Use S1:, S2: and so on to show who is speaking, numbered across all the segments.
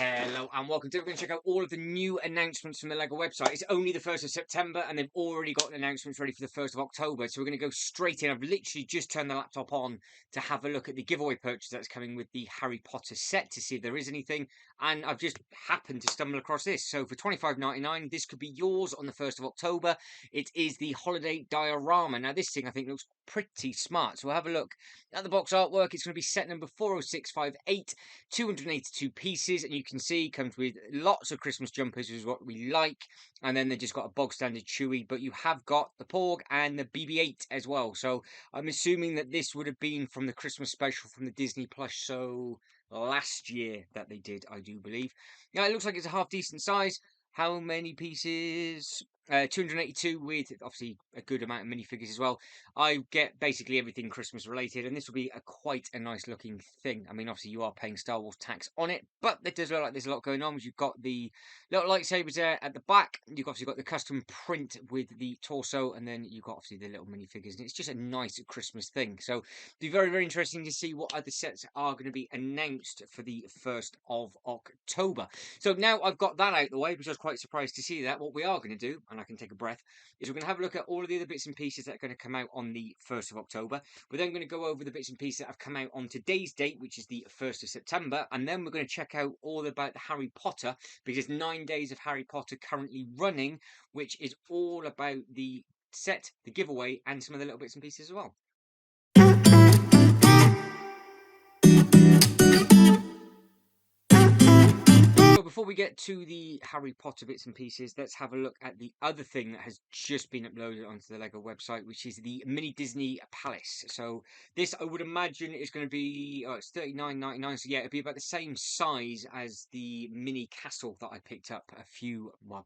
S1: Hello and welcome to. We're going to check out all of the new announcements from the LEGO website. It's only the 1st of September and they've already got announcements ready for the 1st of October. So we're going to go straight in. I've literally just turned the laptop on to have a look at the giveaway purchase that's coming with the Harry Potter set to see if there is anything. And I've just happened to stumble across this. So for $25.99, this could be yours on the 1st of October. It is the holiday diorama. Now this thing I think looks pretty smart. So we'll have a look at the box artwork. It's going to be set number 40658, 282 pieces, and you can see comes with lots of Christmas jumpers, which is what we like. And then they just got a bog standard Chewy, but you have got the Porg and the BB-8 as well. So I'm assuming that this would have been from the Christmas special from the Disney Plus show last year that they did, I do believe. Now it looks like it's a half decent size. How many pieces? 282 with obviously a good amount of minifigures as well. I get basically everything Christmas related, and this will be quite a nice looking thing. I mean, obviously you are paying Star Wars tax on it, but it does look like there's a lot going on. You've got the little lightsabers there at the back. You've obviously got the custom print with the torso, and then you've got obviously the little minifigures, and it's just a nice Christmas thing. So it'll be very, very interesting to see what other sets are going to be announced for the 1st of October. So now I've got that out of the way, which I was quite surprised to see that. What we are going to do, and I can take a breath, is we're going to have a look at all of the other bits and pieces that are going to come out on the 1st of October. We're then going to go over the bits and pieces that have come out on today's date, which is the 1st of September, and then we're going to check out all about the Harry Potter, because there's 9 days of Harry Potter currently running, which is all about the set, the giveaway, and some of the little bits and pieces as well. Before we get to the Harry Potter bits and pieces, let's have a look at the other thing that has just been uploaded onto the LEGO website, which is the Mini Disney Palace. So this, I would imagine, is going to be, it's $39.99, so yeah, it'll be about the same size as the mini castle that I picked up a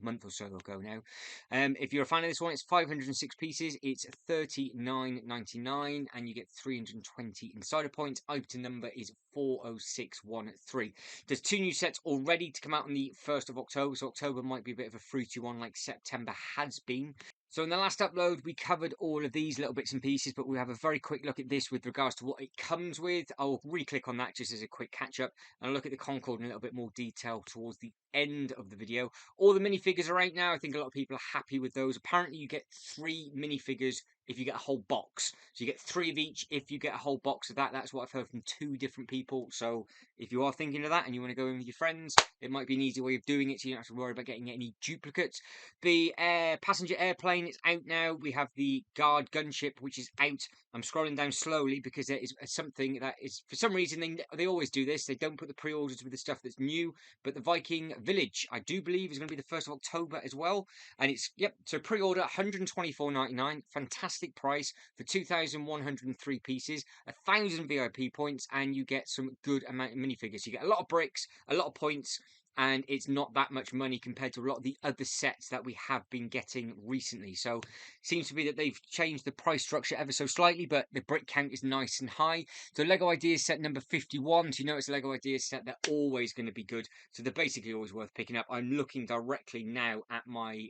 S1: month or so ago now. If you're a fan of this one, it's 506 pieces, it's $39.99, and you get 320 insider points. Item number is 40613. There's 2 new sets already to come out on the 1st of October, so October might be a bit of a fruity one like September has been. So in the last upload, we covered all of these little bits and pieces, but we'll have a very quick look at this with regards to what it comes with. I'll re-click on that just as a quick catch-up, and I'll look at the Concorde in a little bit more detail towards the end of the video. All the minifigures are out now. I think a lot of people are happy with those. Apparently, you get 3 minifigures if you get a whole box. So you get 3 of each if you get a whole box of that. That's what I've heard from 2 different people. So if you are thinking of that and you want to go in with your friends, it might be an easy way of doing it, so you don't have to worry about getting any duplicates. The passenger airplane is out now. We have the guard gunship, which is out. I'm scrolling down slowly because there is something that is, for some reason, they always do this. They don't put the pre-orders with the stuff that's new, but the Viking village, I do believe, is going to be the 1st of October as well. And it's, yep, so pre-order $124.99, fantastic price for 2,103 pieces, 1,000 VIP points, and you get some good amount of minifigures. You get a lot of bricks, a lot of points, and it's not that much money compared to a lot of the other sets that we have been getting recently. So it seems to be that they've changed the price structure ever so slightly, but the brick count is nice and high. So Lego Ideas set number 51, so you know it's a Lego Ideas set, they're always going to be good. So they're basically always worth picking up. I'm looking directly now at my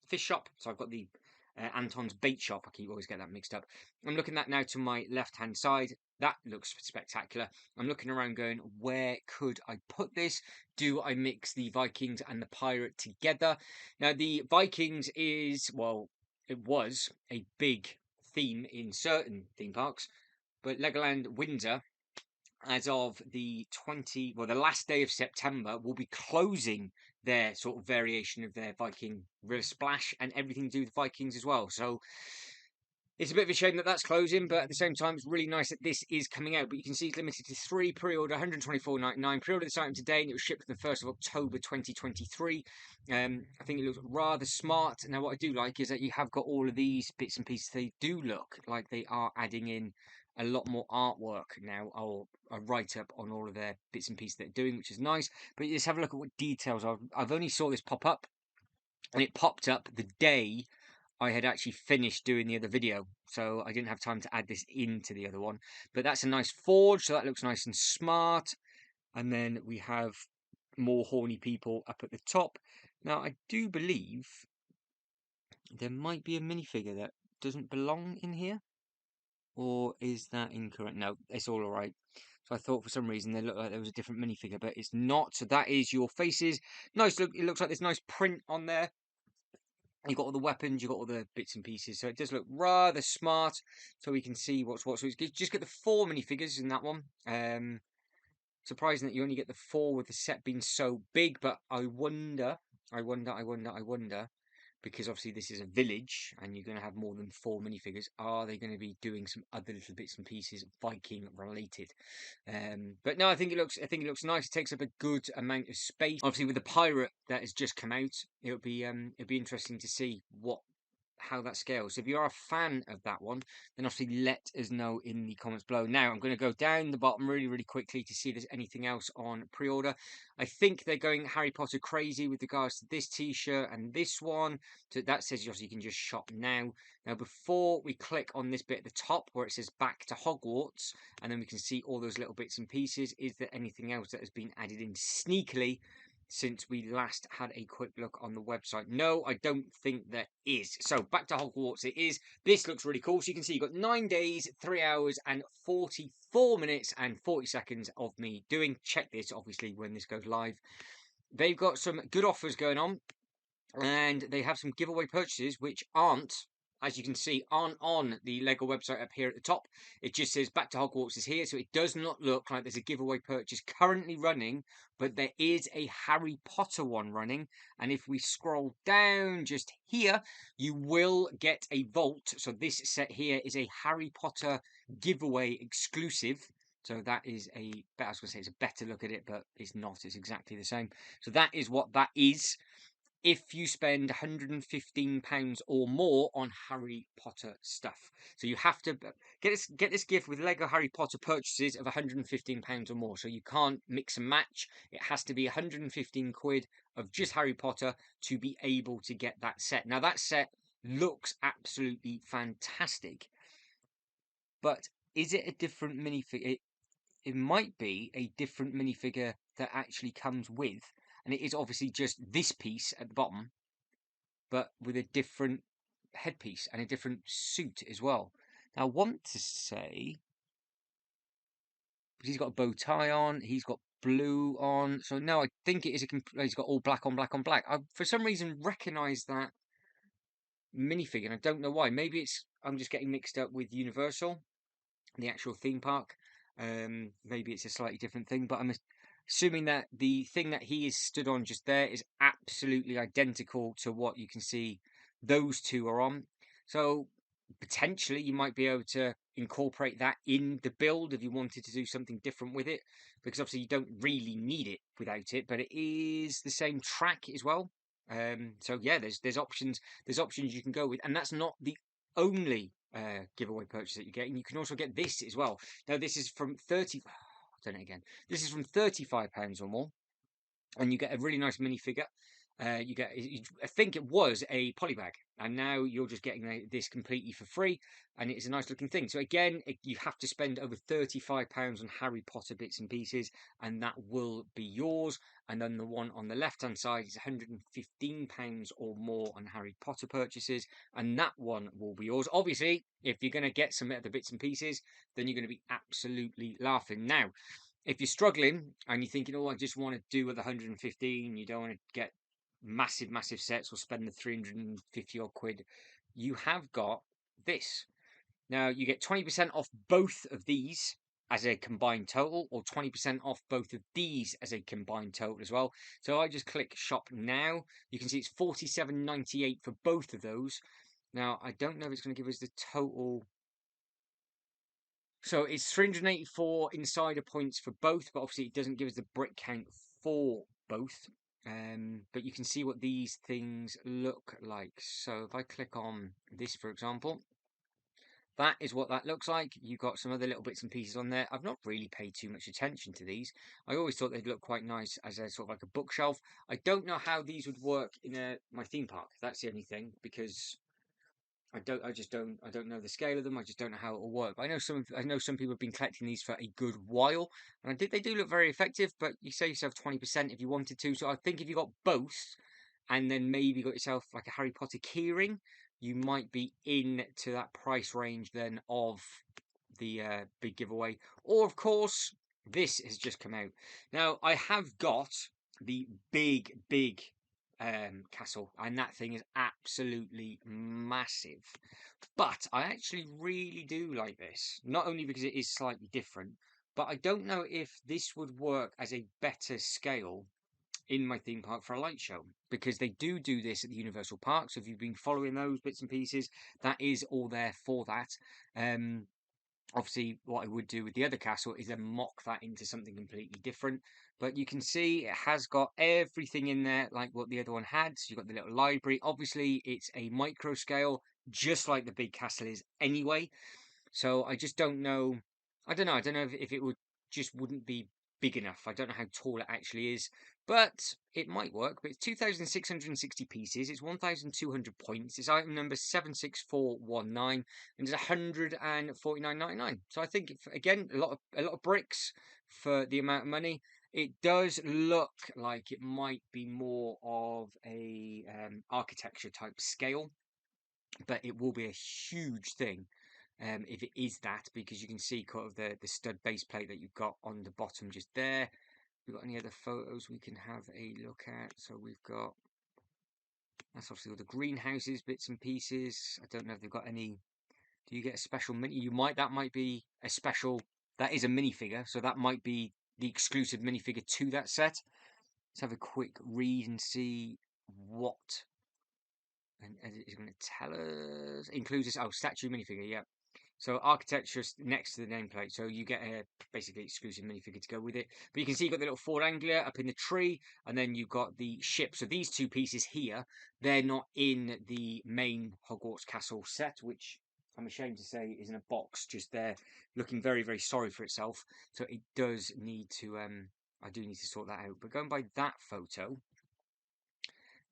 S1: fish shop. So I've got the Anton's bait shop. I keep always get that mixed up. I'm looking at now to my left hand side. That looks spectacular. I'm looking around going, where could I put this? Do I mix the Vikings and the pirate together? Now the Vikings is, well, it was a big theme in certain theme parks, but Legoland Windsor, as of the the last day of September, will be closing their sort of variation of their Viking River Splash and everything to do with Vikings as well. So it's a bit of a shame that that's closing, but at the same time, it's really nice that this is coming out. But you can see it's limited to 3, pre-order $124.99. Pre-order this item today, and it was shipped on the 1st of October 2023. I think it looks rather smart. Now, what I do like is that you have got all of these bits and pieces. They do look like they are adding in a lot more artwork now, or a write-up on all of their bits and pieces they're doing, which is nice. But let's have a look at what details are. I've only saw this pop up, and it popped up the day I had actually finished doing the other video, so I didn't have time to add this into the other one. But that's a nice forge, so that looks nice and smart. And then we have more horny people up at the top. Now, I do believe there might be a minifigure that doesn't belong in here. Or is that incorrect? No, it's all right. So I thought for some reason they looked like there was a different minifigure, but it's not. So that is your faces. Nice look. It looks like there's nice print on there. You've got all the weapons, you've got all the bits and pieces. So it does look rather smart. So we can see what's what. So it's just get the 4 minifigures in that one. Surprising that you only get the 4 with the set being so big, but I wonder, because obviously this is a village and you're going to have more than 4 minifigures. Are they going to be doing some other little bits and pieces Viking related? But no, I think it looks nice. It takes up a good amount of space. Obviously, with the pirate that has just come out, it'll be interesting to see how that scales. So if you are a fan of that one, then obviously let us know in the comments below. Now I'm going to go down the bottom really quickly to see if there's anything else on pre-order. I think they're going Harry Potter crazy with regards to this t-shirt and this one. So that says obviously you can just shop now. Now before we click on this bit at the top where it says back to Hogwarts, and then we can see all those little bits and pieces, is there anything else that has been added in sneakily since we last had a quick look on the website? No, I don't think there is. So back to Hogwarts it is. This looks really cool. So you can see you've got 9 days, 3 hours and 44 minutes and 40 seconds of me doing. Check this obviously when this goes live. They've got some good offers going on, and they have some giveaway purchases which aren't, as you can see, aren't on the Lego website up here at the top. It just says back to Hogwarts is here, so it does not look like there's a giveaway purchase currently running, but there is a Harry Potter one running. And if we scroll down just here, you will get a vault. So this set here is a Harry Potter giveaway exclusive. So that is I was going to say it's a better look at it, but it's not. It's exactly the same. So that is what that is if you spend £115 or more on Harry Potter stuff. So you have to get this gift with Lego Harry Potter purchases of £115 or more. So you can't mix and match. It has to be 115 quid of just Harry Potter to be able to get that set. Now that set looks absolutely fantastic, but is it a different minifigure? It might be a different minifigure that actually comes with, and it is obviously just this piece at the bottom, but with a different headpiece and a different suit as well. Now, I want to say, because he's got a bow tie on, he's got blue on, so no, I think it is he's got all black on black on black. I, for some reason, recognise that minifigure, and I don't know why. Maybe I'm just getting mixed up with Universal, the actual theme park. Maybe it's a slightly different thing, but I'm assuming that the thing that he is stood on just there is absolutely identical to what you can see those two are on. So potentially you might be able to incorporate that in the build if you wanted to do something different with it, because obviously you don't really need it without it, but it is the same track as well. So yeah, there's options you can go with, and that's not the only giveaway purchase that you get. And you can also get this as well. Now this is from 30. I've done it again. This is from £35 or more, and you get a really nice minifigure. You get, I think it was a polybag, and now you're just getting this completely for free, and it's a nice looking thing. So again, you have to spend over £35 on Harry Potter bits and pieces, and that will be yours. And then the one on the left hand side is £115 or more on Harry Potter purchases, and that one will be yours. Obviously, if you're going to get some of the bits and pieces, then you're going to be absolutely laughing. Now, if you're struggling and you're thinking, oh, I just want to do with 115, you don't want to get massive sets or spend the 350 odd quid, you have got this. Now you get 20% off both of these as a combined total, or 20% off both of these as a combined total as well. So I just click shop now. You can see it's £47.98 for both of those. Now I don't know if it's going to give us the total. So it's 384 insider points for both, but obviously it doesn't give us the brick count for both. But you can see what these things look like. So if I click on this, for example, that is what that looks like. You've got some other little bits and pieces on there. I've not really paid too much attention to these. I always thought they'd look quite nice as a sort of like a bookshelf. I don't know how these would work in my theme park. That's the only thing, because I don't know the scale of them. I just don't know how it will work. But I know some people have been collecting these for a good while, and they do look very effective. But you save yourself 20% if you wanted to. So I think if you got both, and then maybe got yourself like a Harry Potter keyring, you might be into that price range then of the big giveaway. Or of course, this has just come out. Now, I have got the big castle, and that thing is absolutely massive. But I actually really do like this, not only because it is slightly different, but I don't know if this would work as a better scale in my theme park for a light show, because they do this at the Universal Park. So if you've been following those bits and pieces, that is all there for that. Obviously, what I would do with the other castle is then mock that into something completely different. But you can see it has got everything in there like what the other one had. So you've got the little library. Obviously, it's a micro scale, just like the big castle is anyway. So I just don't know. I don't know. I don't know if it would just wouldn't be big enough. I don't know how tall it actually is, but it might work. But it's 2,660 pieces. It's 1,200 points. It's item number 76419, and it's 149.99. So I think again a lot of bricks for the amount of money. It does look like it might be more of a architecture type scale, but it will be a huge thing if it is that, because you can see kind of the stud base plate that you've got on the bottom just there. We've got any other photos we can have a look at. So we've got, that's obviously all the greenhouses, bits and pieces. I don't know if they've got any. Do you get a special mini? That might be a special. That is a minifigure, so that might be the exclusive minifigure to that set. Let's have a quick read and see what. And it's going to tell us. Includes this. Oh, statue minifigure. Yeah. So architecture next to the nameplate, so you get a basically exclusive minifigure to go with it. But you can see you've got the little Ford Anglia up in the tree, and then you've got the ship. So these two pieces here, they're not in the main Hogwarts Castle set, which I'm ashamed to say is in a box just there, looking very, very sorry for itself. So it does need to, I do need to sort that out. But going by that photo,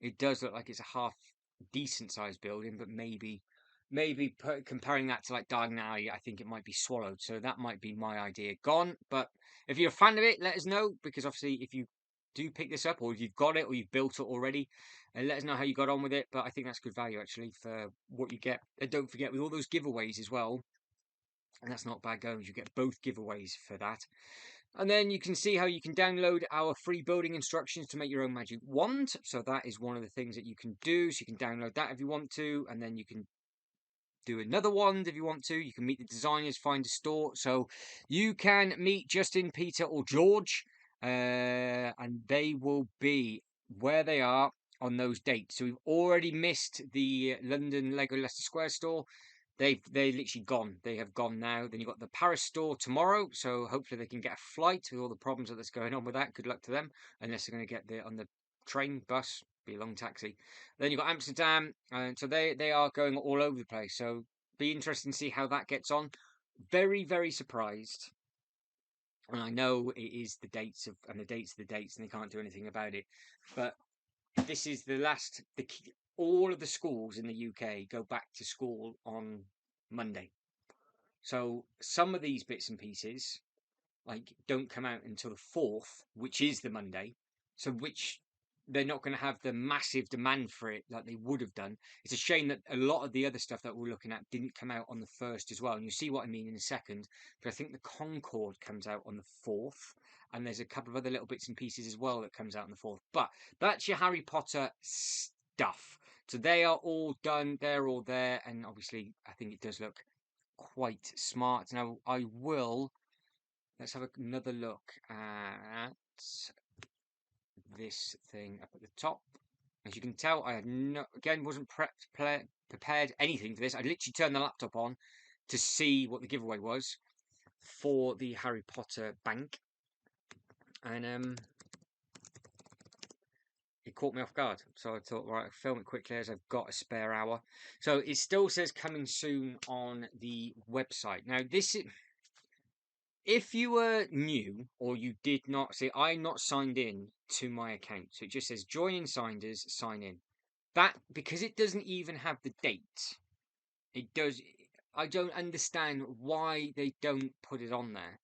S1: it does look like it's a half decent sized building, but maybe comparing that to like Diagon Alley, I think it might be swallowed. So that might be my idea gone. But if you're a fan of it, let us know, because obviously if you do pick this up, or if you've got it, or you've built it already, and let us know how you got on with it. But I think that's good value actually for what you get. And don't forget, with all those giveaways as well, and that's not bad going, you get both giveaways for that. And then you can see how you can download our free building instructions to make your own magic wand. So that is one of the things that you can do. So you can download that if you want to, and then you can do another wand if you want to. You can meet the designers, find a store. So you can meet Justin, Peter, or George, and they will be where they are on those dates. So we've already missed the London Lego Leicester Square store. They literally gone. They have gone now. Then you've got the Paris store tomorrow. So hopefully they can get a flight with all the problems that's going on with that. Good luck to them, unless they're going to get there on the train, bus, be a long taxi. Then you've got Amsterdam, and so they are going all over the place. So be interesting to see how that gets on. Very, very surprised. And I know it is the dates of and the dates of the dates, and they can't do anything about it. But this is the last. All of the schools in the UK go back to school on Monday. So some of these bits and pieces like don't come out until the 4th, which is the Monday. So which they're not going to have the massive demand for it like they would have done. It's a shame that a lot of the other stuff that we're looking at didn't come out on the 1st as well. And you'll see what I mean in a second. But I think the Concorde comes out on the 4th. And there's a couple of other little bits and pieces as well that comes out on the 4th. But that's your Harry Potter stuff. So they are all done. They're all there. And obviously, I think it does look quite smart. Now, I will... Let's have another look at this thing up at the top. As you can tell, I had wasn't prepared anything for this. I literally turned the laptop on to see what the giveaway was for the Harry Potter bank, and it caught me off guard. So I thought, right, I'll film it quickly as I've got a spare hour. So it still says coming soon on the website. Now this is... If you were new or you did not see, I'm not signed in to my account, so it just says join in signers, sign in. That, because it doesn't even have the date, it does. I don't understand why they don't put it on there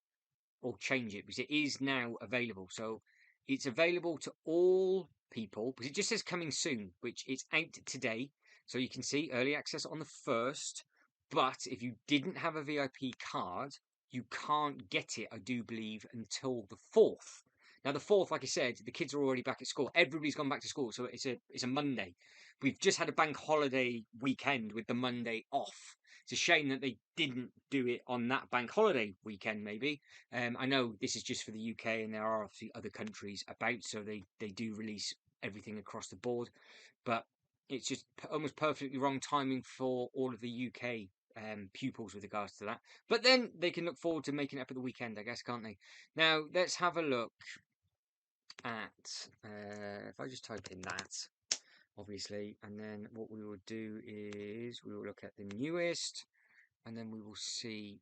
S1: or change it, because it is now available. So it's available to all people, because it just says coming soon, which it's out today. So you can see early access on the 1st. But if you didn't have a VIP card, you can't get it, I do believe, until the 4th. Now, the 4th, like I said, the kids are already back at school. Everybody's gone back to school, so it's a Monday. We've just had a bank holiday weekend with the Monday off. It's a shame that they didn't do it on that bank holiday weekend, maybe. I know this is just for the UK, and there are obviously other countries about, so they do release everything across the board. But it's just almost perfectly wrong timing for all of the UK pupils with regards to that. But then they can look forward to making it up at the weekend, I guess, can't they? Now, let's have a look at, if I just type in that, obviously, and then what we will do is we will look at the newest, and then we will see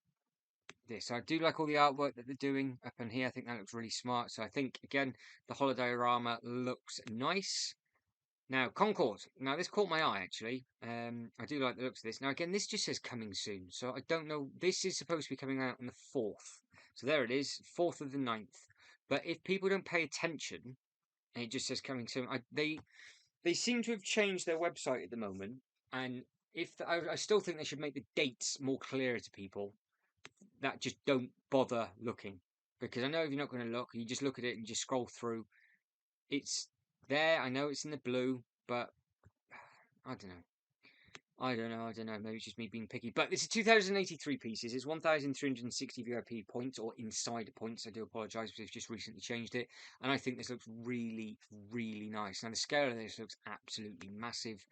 S1: this. So I do like all the artwork that they're doing up in here. I think that looks really smart. So I think, again, the Diorama looks nice. Now, Concord. Now, this caught my eye, actually. I do like the looks of this. Now, again, this just says coming soon. So I don't know. This is supposed to be coming out on the 4th. So there it is, 4th of the 9th. But if people don't pay attention, and it just says coming soon, they seem to have changed their website at the moment. And I still think they should make the dates more clearer to people that just don't bother looking. Because I know if you're not going to look, you just look at it and just scroll through. It's there. I know it's in the blue, but I don't know. I don't know. Maybe it's just me being picky. But it's 2,083 pieces. It's 1,360 VIP points or insider points. I do apologise because they've just recently changed it. And I think this looks really, really nice. Now, the scale of this looks absolutely massive.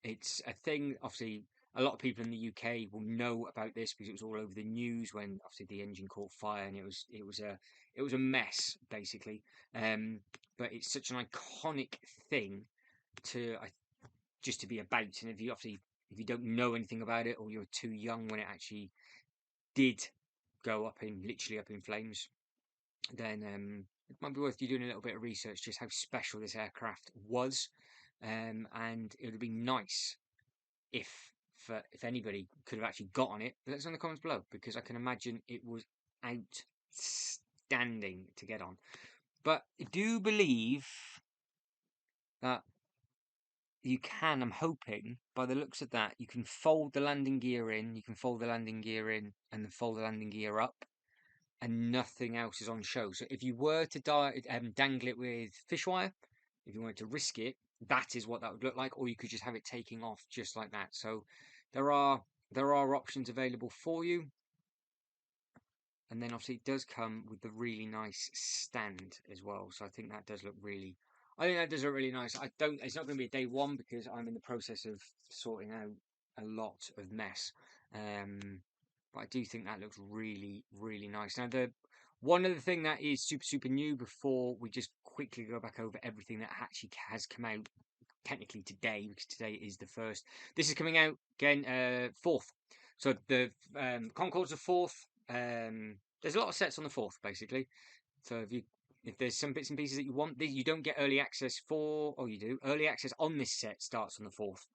S1: It's a thing, obviously, a lot of people in the UK will know about this because it was all over the news when obviously the engine caught fire and it was a mess, basically. But it's such an iconic thing just to be about. And if you don't know anything about it or you're too young when it actually did go literally up in flames, then it might be worth you doing a little bit of research just how special this aircraft was. And it would be nice if anybody could have actually got on it. Let us know in the comments below, because I can imagine it was outstanding to get on. But I do believe that you can, I'm hoping, by the looks of that, you can fold the landing gear in, you can fold the landing gear in, and then fold the landing gear up, and nothing else is on show. So if you were to dangle it with fish wire, if you wanted to risk it, that is what that would look like, or you could just have it taking off just like that. So there are options available for you. And then obviously it does come with the really nice stand as well. So I think that does look really nice. It's not going to be a day one because I'm in the process of sorting out a lot of mess. But I do think that looks really, really nice. Now, one other thing that is super, super new before we just quickly go back over everything that actually has come out technically today, because today is the 1st. This is coming out again 4th. So the Concorde's the 4th. There's a lot of sets on the 4th, basically. So if there's some bits and pieces that you want, you don't get early access for. Oh, you do. Early access on this set starts on the 4th.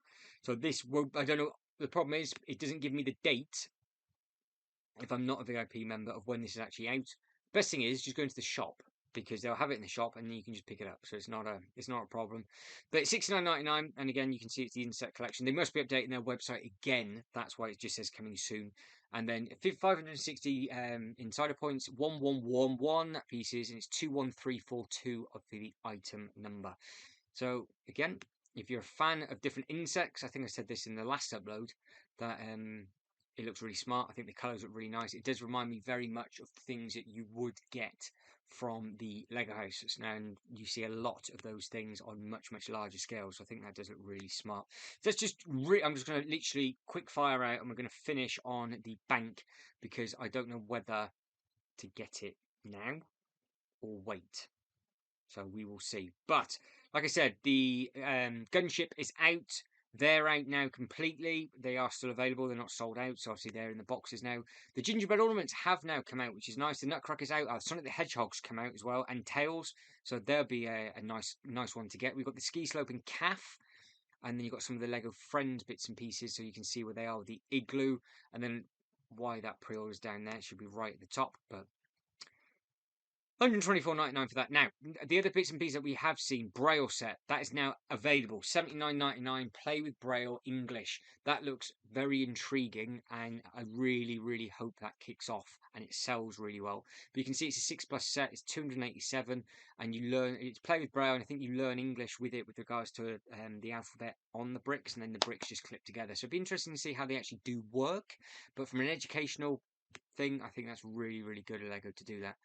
S1: So this won't. I don't know. The problem is it doesn't give me the date if I'm not a VIP member of when this is actually out. Best thing is just go into the shop, because they'll have it in the shop and you can just pick it up. So it's not a problem. But it's $69.99, and again you can see it's the inset collection. They must be updating their website again. That's why it just says coming soon. And then 560 insider points, 1111 pieces, and it's 21342 of the item number. So again, if you're a fan of different insects, I think I said this in the last upload, that it looks really smart. I think the colours look really nice. It does remind me very much of things that you would get from the Lego houses. Now, and you see a lot of those things on much, much larger scales. So I think that does look really smart. So let's I'm just going to literally quick fire out, and we're going to finish on the bank, because I don't know whether to get it now or wait. So we will see. But like I said, the gunship is out. They're out now completely. They are still available. They're not sold out. So obviously they're in the boxes now. The gingerbread ornaments have now come out, which is nice. The Nutcracker's out. Sonic the Hedgehog's come out as well, and Tails. So there'll be a nice one to get. We've got the ski slope and calf. And then you've got some of the Lego Friends bits and pieces, so you can see where they are with the igloo. And then why that pre-order is down there, it should be right at the top. But 124.99 for that. Now, the other bits and pieces that we have seen, Braille set, that is now available. 79.99. Play with Braille English. That looks very intriguing, and I really, really hope that kicks off and it sells really well. But you can see it's a 6+ set. It's 287, and you learn. It's play with Braille, and I think you learn English with it with regards to the alphabet on the bricks, and then the bricks just clip together. So it'd be interesting to see how they actually do work. But from an educational thing, I think that's really, really good of Lego to do that.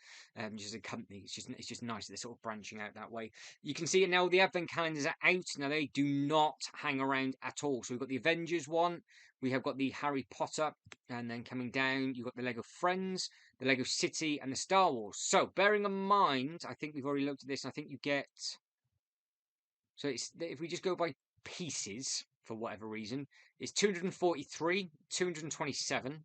S1: Just as a company, it's just nice that they're sort of branching out that way. You can see it now. The advent calendars are out now. They do not hang around at all. So we've got the Avengers one, we have got the Harry Potter, and then coming down you've got the Lego Friends, the Lego City, and the Star Wars. So bearing in mind, I think we've already looked at this. I think you get, so it's, if we just go by pieces for whatever reason, it's 243, 227.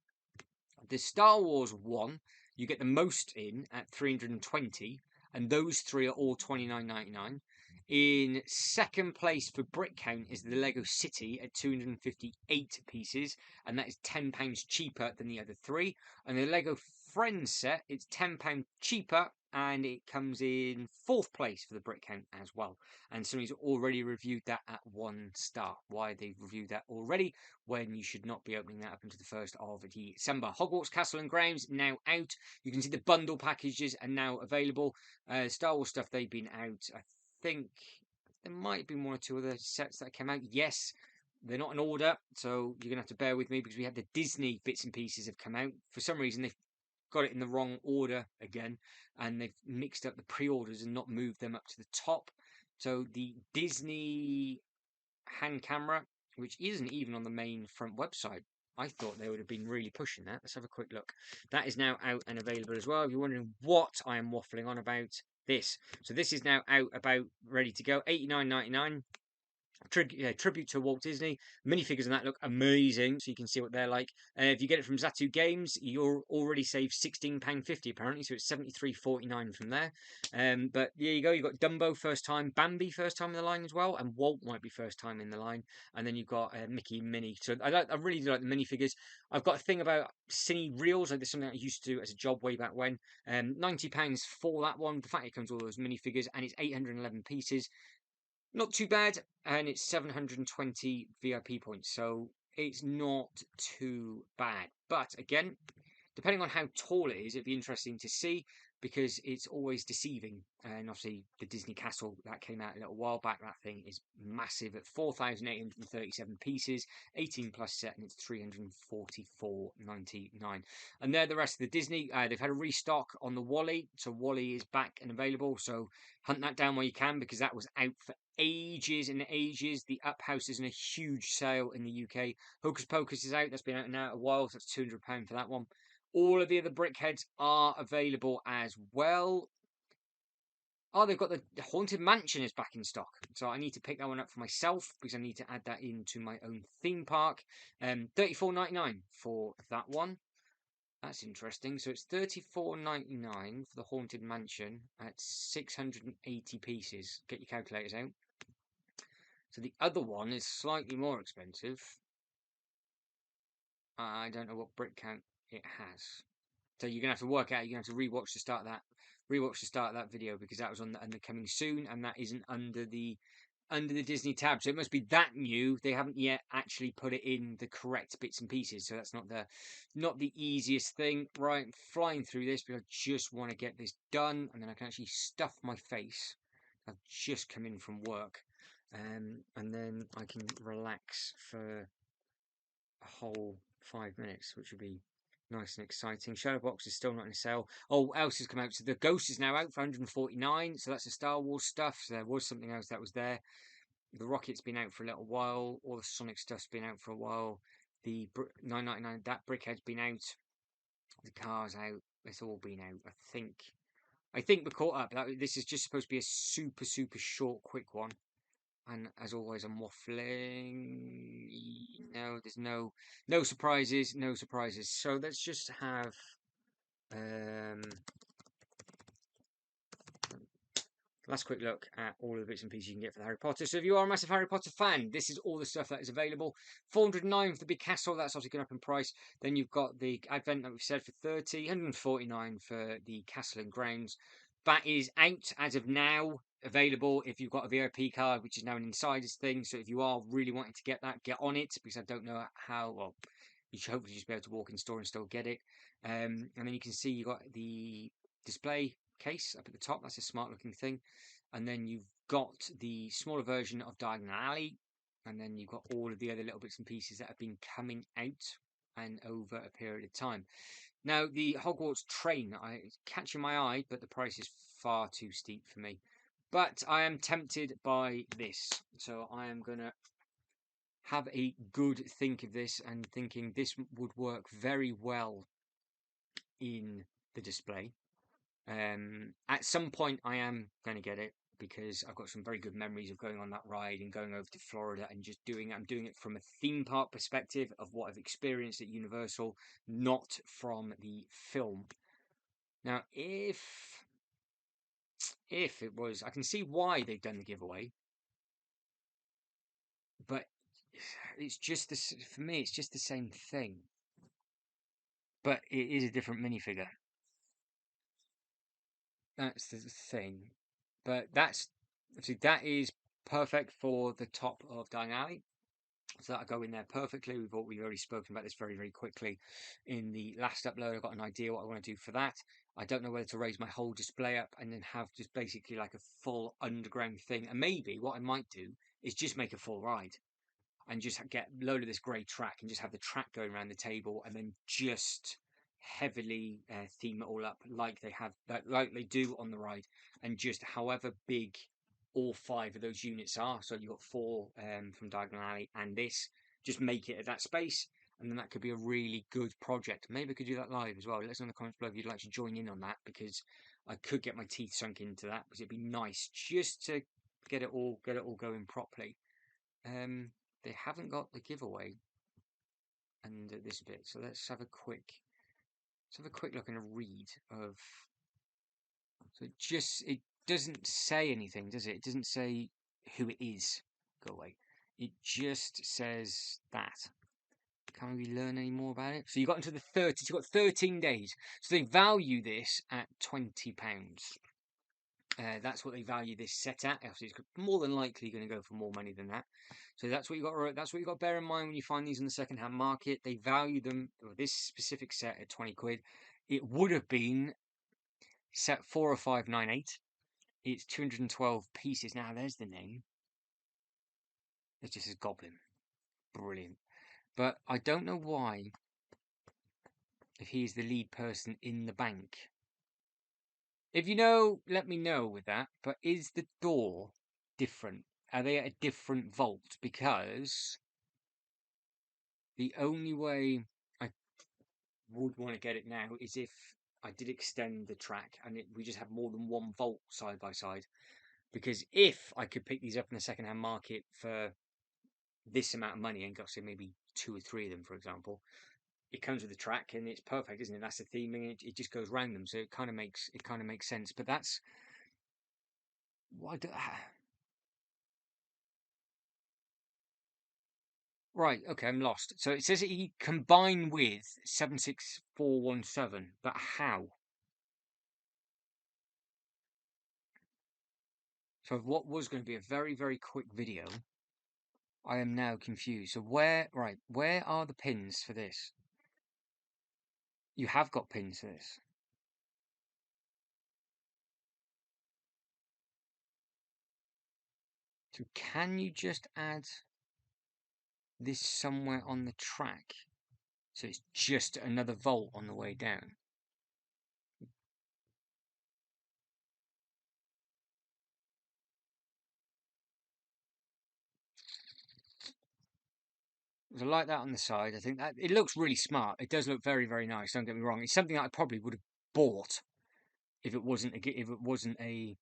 S1: The Star Wars one, you get the most in at 320, and those three are all 29.99. In second place for brick count is the Lego City at 258 pieces, and that is £10 cheaper than the other three. And the Lego Friends set, it's £10 cheaper, and it comes in fourth place for the brick count as well. And somebody's already reviewed that at 1 star. Why they've reviewed that already, when you should not be opening that up until the 1st of December. Hogwarts Castle and Grounds now out. You can see the bundle packages are now available. Star Wars stuff, they've been out. I think there might be one or two other sets that came out. Yes, they're not in order, so you're going to have to bear with me because we had the Disney bits and pieces have come out. For some reason, they've got it in the wrong order again, and they've mixed up the pre-orders and not moved them up to the top. So the Disney hand camera, which isn't even on the main front website, I thought they would have been really pushing that. Let's have a quick look. That is now out and available as well. If you're wondering what I am waffling on about, this. So this is now out, about ready to go. $89.99. Tribute to Walt Disney. Minifigures on that look amazing, so you can see what they're like. If you get it from Zatu Games, you'll already save £16.50 apparently, so it's $73.49 from there. But there you go. You've got Dumbo first time, Bambi first time in the line as well, and Walt might be first time in the line. And then you've got Mickey and Minnie. So I really do like the minifigures. I've got a thing about cine reels. Like, this is something I used to do as a job way back when. £90 for that one. The fact it comes with all those minifigures, and it's 811 pieces. Not too bad, and it's 720 VIP points, so it's not too bad. But again, depending on how tall it is, it'd be interesting to see, because it's always deceiving. And obviously the Disney Castle that came out a little while back, that thing is massive at 4,837 pieces, 18+ set, and it's 344.99. And they're the rest of the Disney. They've had a restock on the Wally, so Wally is back and available, so hunt that down while you can, because that was out for ages and ages. The Up House is in a huge sale in the UK. Hocus Pocus is out, that's been out now a while, so that's £200 for that one. All of the other brickheads are available as well. Oh, they've got the Haunted Mansion is back in stock. So I need to pick that one up for myself, because I need to add that into my own theme park. $34.99 for that one. That's interesting. So it's $34.99 for the Haunted Mansion at 680 pieces. Get your calculators out. So the other one is slightly more expensive. I don't know what brick count it has. So you're gonna have to work out. You're gonna have to rewatch the start of that video, because that was on the coming soon, and that isn't under the Disney tab. So it must be that new. They haven't yet actually put it in the correct bits and pieces. So that's not the easiest thing. Right, I'm flying through this because I just want to get this done, and then I can actually stuff my face. I've just come in from work, and then I can relax for a whole 5 minutes, which would be nice and exciting. Shadowbox is still not in sale. Oh, what else has come out? So the Ghost is now out for 149. So that's the Star Wars stuff. So there was something else that was there. The Rocket's been out for a little while. All the Sonic stuff's been out for a while. The $9.99, that Brickhead's been out. The car's out. It's all been out. I think we're caught up. This is just supposed to be a super, super short, quick one. And as always, I'm waffling. No, there's no surprises, no surprises. So let's just have last quick look at all of the bits and pieces you can get for the Harry Potter. So if you are a massive Harry Potter fan, this is all the stuff that is available. $409 for the big castle, that's obviously going up in price. Then you've got the Advent that we've said for $30, $149 for the Castle and Grounds. that is out as of now, available if you've got a VIP card, which is now an insider's thing. So if you are really wanting to get that, get on it, because I don't know how. Well, you should hopefully just be able to walk in store and still get it. And then you can see you got the display case up at the top. That's a smart looking thing. And then you've got the smaller version of Diagon Alley, and then you've got all of the other little bits and pieces that have been coming out and over a period of time. Now, the Hogwarts train, it's catching my eye, but the price is far too steep for me. But I am tempted by this, so I am going to have a good think of this and thinking this would work very well in the display. At some point, I am going to get it because I've got some very good memories of going on that ride and going over to Florida and just doing it. I'm doing it from a theme park perspective of what I've experienced at Universal, not from the film. Now, if it was, I can see why they've done the giveaway, but it's just this for me. It's just the same thing, but it is a different minifigure. That's the thing, but that is perfect for the top of Dying Alley. So that'll go in there perfectly. We've already spoken about this very, very quickly in the last upload. I've got an idea what I want to do for that. I don't know whether to raise my whole display up and then have just basically like a full underground thing. And maybe what I might do is just make a full ride and just get a load of this grey track and just have the track going around the table and then just heavily theme it all up like they do on the ride, and just however big all 5 of those units are. So you've got 4 from Diagonal Alley and this, just make it at that space, and then that could be a really good project. Maybe I could do that live as well. Let us know in the comments below if you'd like to join in on that, because I could get my teeth sunk into that, because it'd be nice just to get it all going properly. They haven't got the giveaway and this bit, so let's have a quick look and a read of. So it doesn't say anything, does it? It doesn't say who it is. Go away. It just says that. Can we learn any more about it? So you got into the 30s. You've got 13 days. So they value this at £20. That's what they value this set at. Obviously, it's more than likely going to go for more money than that. So that's what you got. That's what you got to bear in mind when you find these in the second-hand market. They value them, or this specific set, at 20 quid. It would have been set 40598. It's 212 pieces. Now there's the name. It just says Goblin. Brilliant. But I don't know why, if he's the lead person in the bank. If you know, let me know with that. But is the door different? Are they at a different vault? Because the only way I would want to get it now is if I did extend the track and we just have more than one vault side by side. Because if I could pick these up in the second-hand market for this amount of money and go say maybe 2 or 3 of them, for example, it comes with the track and it's perfect, isn't it? That's the theming. It just goes round them, so it kind of makes sense. But that's why. Right, okay, I'm lost. So it says that he combine with 76417, but how? So what was going to be a very, very quick video, I am now confused. So where are the pins for this? You have got pins for this. So can you just add this somewhere on the track? So it's just another vault on the way down. So like that on the side, I think that it looks really smart. It does look very, very nice. Don't get me wrong. It's something that I probably would have bought if it wasn't a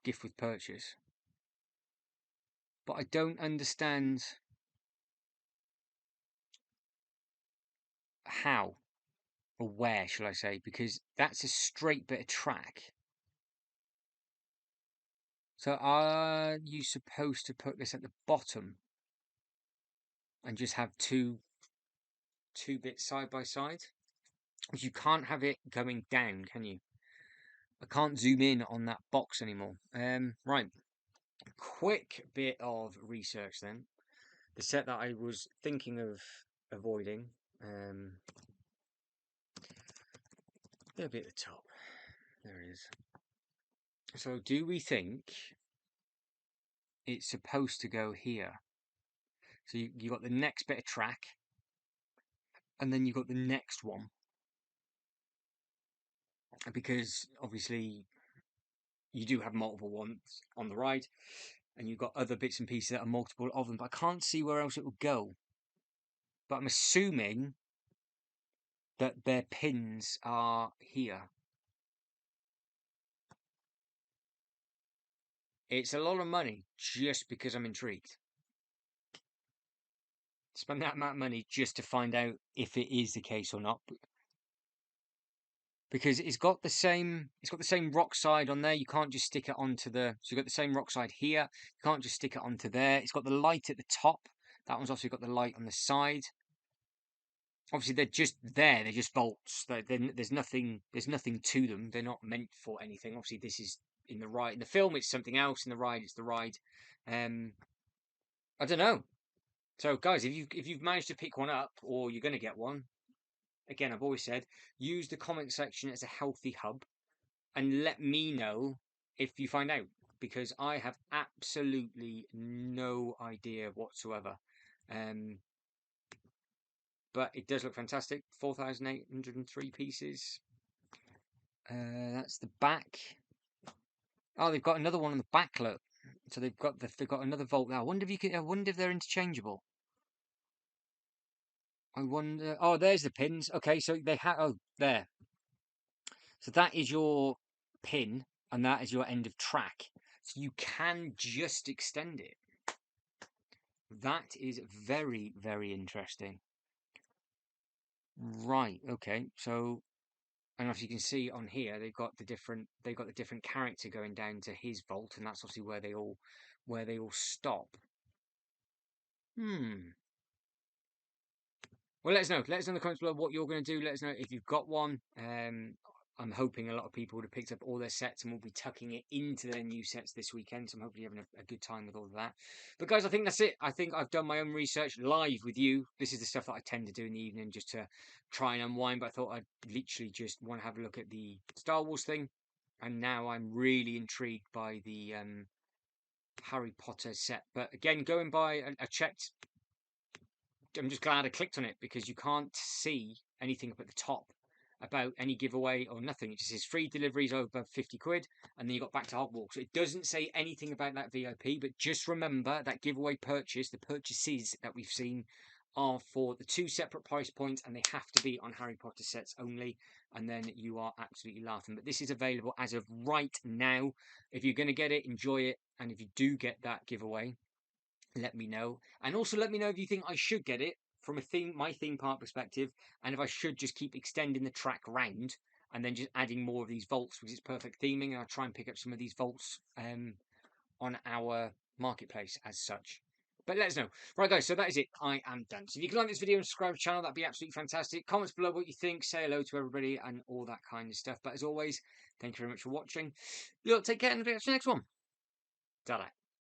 S1: gift with purchase. But I don't understand how or where, shall I say, because that's a straight bit of track. So are you supposed to put this at the bottom and just have two bits side by side? Because you can't have it going down, can you? I can't zoom in on that box anymore. Right, quick bit of research then. The set that I was thinking of avoiding, it'll be at the top. There it is. So do we think it's supposed to go here? So you got the next bit of track, and then you got the next one, because obviously you do have multiple ones on the right, and you've got other bits and pieces that are multiple of them, but I can't see where else it would go. But I'm assuming that their pins are here. It's a lot of money just because I'm intrigued. Spend that amount of money just to find out if it is the case or not. Because it's got the same rock side on there. You can't just stick it onto the, so you've got the same rock side here. You can't just stick it onto there. It's got the light at the top. That one's also got the light on the side. Obviously, they're just there. They're just bolts. There's nothing to them. They're not meant for anything. Obviously, this is in the ride. In the film, it's something else. In the ride, it's the ride. I don't know. So, guys, if you've managed to pick one up, or you're going to get one, again, I've always said, use the comment section as a healthy hub, and let me know if you find out, because I have absolutely no idea whatsoever. But it does look fantastic. 4,803 pieces. That's the back. Oh, they've got another one on the back. Look, so they've got another Volt now. I wonder if they're interchangeable. I wonder. Oh, there's the pins. Okay, so they have. Oh, there. So that is your pin, and that is your end of track. So you can just extend it. That is very, very interesting. Right. Okay. So, and as you can see on here, they've got the different character going down to his vault, and that's obviously where they all stop. Well, let us know. Let us know in the comments below what you're going to do. Let us know if you've got one. I'm hoping a lot of people would have picked up all their sets and will be tucking it into their new sets this weekend. So I'm hopefully having a good time with all of that. But guys, I think that's it. I think I've done my own research live with you. This is the stuff that I tend to do in the evening just to try and unwind. But I thought I'd literally just want to have a look at the Star Wars thing. And now I'm really intrigued by the Harry Potter set. But again, going by, I checked. I'm just glad I clicked on it, because you can't see anything up at the top about any giveaway or nothing. It just says free deliveries over 50 quid, and then you got back to Hogwarts. So it doesn't say anything about that VIP, but just remember that giveaway purchase, the purchases that we've seen are for the 2 separate price points, and they have to be on Harry Potter sets only, and then you are absolutely laughing. But this is available as of right now. If you're going to get it, enjoy it, and if you do get that giveaway, let me know. And also let me know if you think I should get it from my theme park perspective, and if I should just keep extending the track round and then just adding more of these vaults, because it's perfect theming, and I'll try and pick up some of these vaults on our marketplace as such. But let us know. Right, guys, so that is it. I am done. So if you can like this video and subscribe to the channel, that'd be absolutely fantastic. Comments below what you think, say hello to everybody, and all that kind of stuff. But as always, thank you very much for watching. Take care, and I'll see you next one. Ta-da.